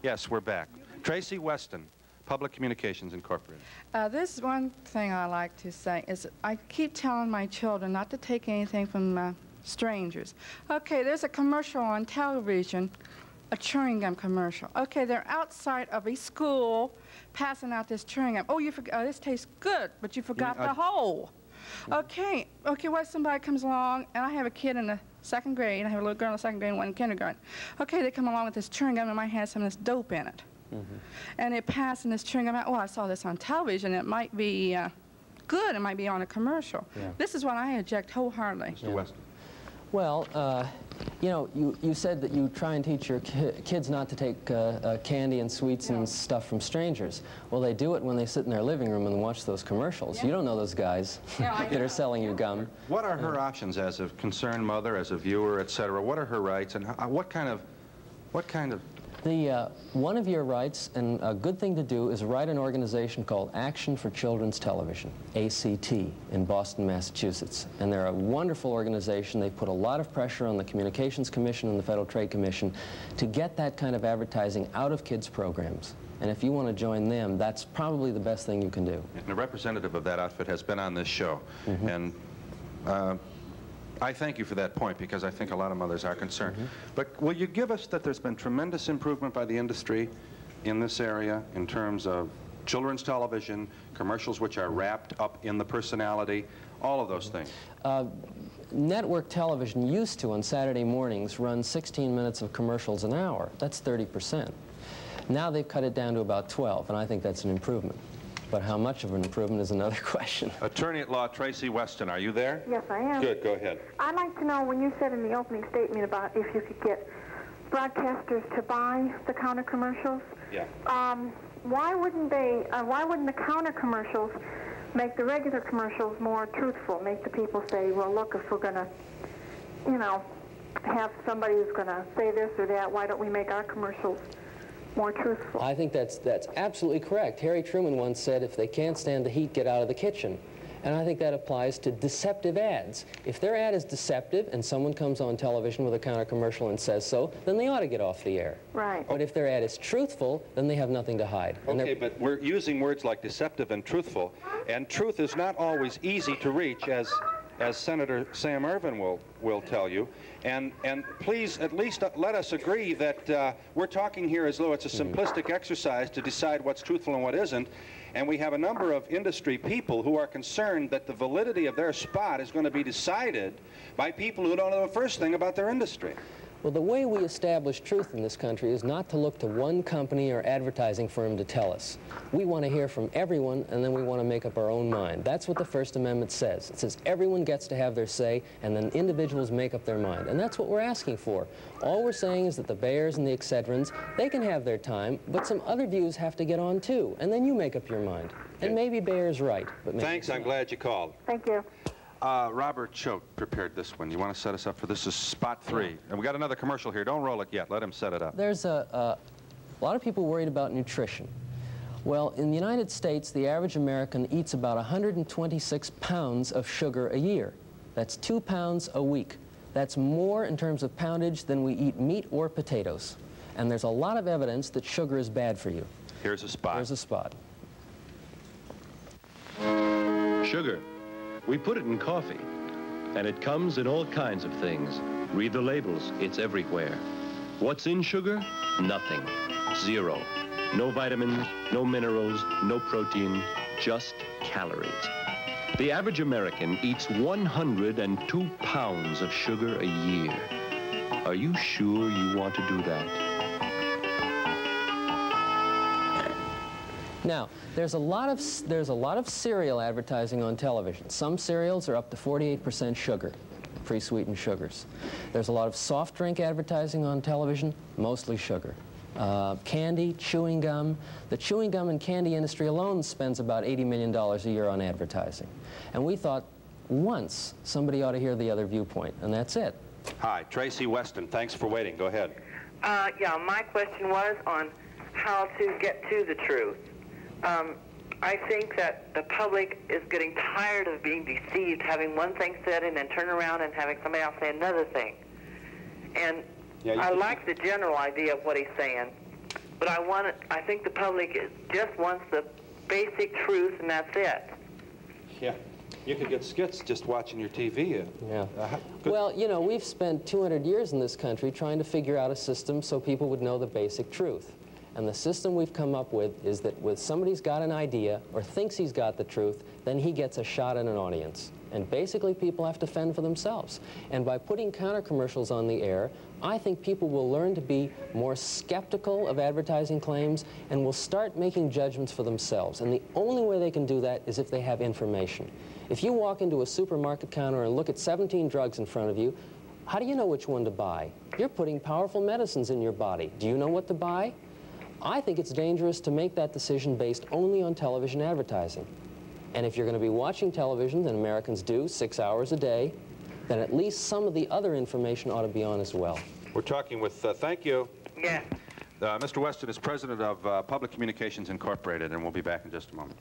Yes, we're back. Tracy Weston, Public Communications Incorporated. This one thing I like to say is I keep telling my children not to take anything from strangers. Okay, there's a commercial on television, a chewing gum commercial. Okay, they're outside of a school passing out this chewing gum. Oh, you forgot, this tastes good, but you forgot the hole. Okay, what if somebody comes along, and I have a kid in the 2nd grade, I have a little girl in the 2nd grade and one in kindergarten. Okay, they come along with this chewing gum and might have some of this dope in it. And they're passing this chewing gum out. Oh, I saw this on television. It might be good. It might be on a commercial. Yeah. This is what I object wholeheartedly. Mr. Weston. Well, you know, you said that you try and teach your kids not to take candy and sweets and stuff from strangers. Well, they do it when they sit in their living room and watch those commercials. You don't know those guys that are selling you gum. What are her options as a concerned mother, as a viewer, etc.? What are her rights, and what kind of one of your rights, and a good thing to do, is write an organization called Action for Children's Television, ACT, in Boston, Massachusetts. And they're a wonderful organization. They put a lot of pressure on the Communications Commission and the Federal Trade Commission to get that kind of advertising out of kids' programs. And if you want to join them, that's probably the best thing you can do. And a representative of that outfit has been on this show. And I thank you for that point, because I think a lot of mothers are concerned. But will you give us that there's been tremendous improvement by the industry in this area in terms of children's television, commercials which are wrapped up in the personality, all of those things? Network television used to, on Saturday mornings, run 16 minutes of commercials an hour. That's 30%. Now they've cut it down to about 12, and I think that's an improvement. But how much of an improvement is another question. Attorney at law Tracy Weston, are you there? Yes, I am. Good, go ahead. I'd like to know, when you said in the opening statement about if you could get broadcasters to buy the counter commercials, why wouldn't the counter commercials make the regular commercials more truthful, make the people say, well, look, if we're going to, you know, have somebody who's going to say this or that, why don't we make our commercials more truthful? I think that's absolutely correct. Harry Truman once said, if they can't stand the heat, get out of the kitchen. And I think that applies to deceptive ads. If their ad is deceptive and someone comes on television with a counter commercial and says so, then they ought to get off the air. Right. But if their ad is truthful, then they have nothing to hide. Okay, but we're using words like deceptive and truthful, and truth is not always easy to reach, as Senator Sam Ervin will tell you. And please at least let us agree that we're talking here as though it's a simplistic exercise to decide what's truthful and what isn't. And we have a number of industry people who are concerned that the validity of their spot is going to be decided by people who don't know the first thing about their industry. Well, the way we establish truth in this country is not to look to one company or advertising firm to tell us. We want to hear from everyone, and then we want to make up our own mind. That's what the First Amendment says. It says everyone gets to have their say, and then individuals make up their mind. And that's what we're asking for. All we're saying is that the Bayers and the Excedrins, they can have their time, but some other views have to get on too, and then you make up your mind. And maybe Bayer's right, but maybe Thanks, I'm glad you called. Thank you. Robert Choate prepared this one. You want to set us up for this? Is spot 3. And we got another commercial here. Don't roll it yet. Let him set it up. There's a lot of people worried about nutrition. Well, in the United States, the average American eats about 126 pounds of sugar a year. That's 2 pounds a week. That's more in terms of poundage than we eat meat or potatoes. And there's a lot of evidence that sugar is bad for you. Here's a spot. Here's a spot. Sugar. We put it in coffee, and it comes in all kinds of things. Read the labels, it's everywhere. What's in sugar? Nothing. Zero. No vitamins, no minerals, no protein, just calories. The average American eats 102 pounds of sugar a year. Are you sure you want to do that? Now, there's a lot of cereal advertising on television. Some cereals are up to 48% sugar, pre-sweetened sugars. There's a lot of soft drink advertising on television, mostly sugar. Candy, chewing gum. The chewing gum and candy industry alone spends about $80 million a year on advertising. And we thought once somebody ought to hear the other viewpoint, and that's it. Hi, Tracy Weston. Thanks for waiting. Go ahead. Yeah, my question was on how to get to the truth. I think that the public is getting tired of being deceived, having one thing said and then turn around and having somebody else say another thing. And I like the general idea of what he's saying, but I think the public just wants the basic truth, and that's it. Yeah. You could get skits just watching your TV. Yeah. Well, you know, we've spent 200 years in this country trying to figure out a system so people would know the basic truth. And the system we've come up with is that when somebody's got an idea or thinks he's got the truth, then he gets a shot at an audience. And basically people have to fend for themselves. And by putting counter-commercials on the air, I think people will learn to be more skeptical of advertising claims and will start making judgments for themselves. And the only way they can do that is if they have information. If you walk into a supermarket counter and look at 17 drugs in front of you, how do you know which one to buy? You're putting powerful medicines in your body. Do you know what to buy? I think it's dangerous to make that decision based only on television advertising. And if you're going to be watching television, and Americans do, 6 hours a day, then at least some of the other information ought to be on as well. We're talking with, thank you. Yeah. Mr. Weston is president of Public Communications Incorporated, and we'll be back in just a moment.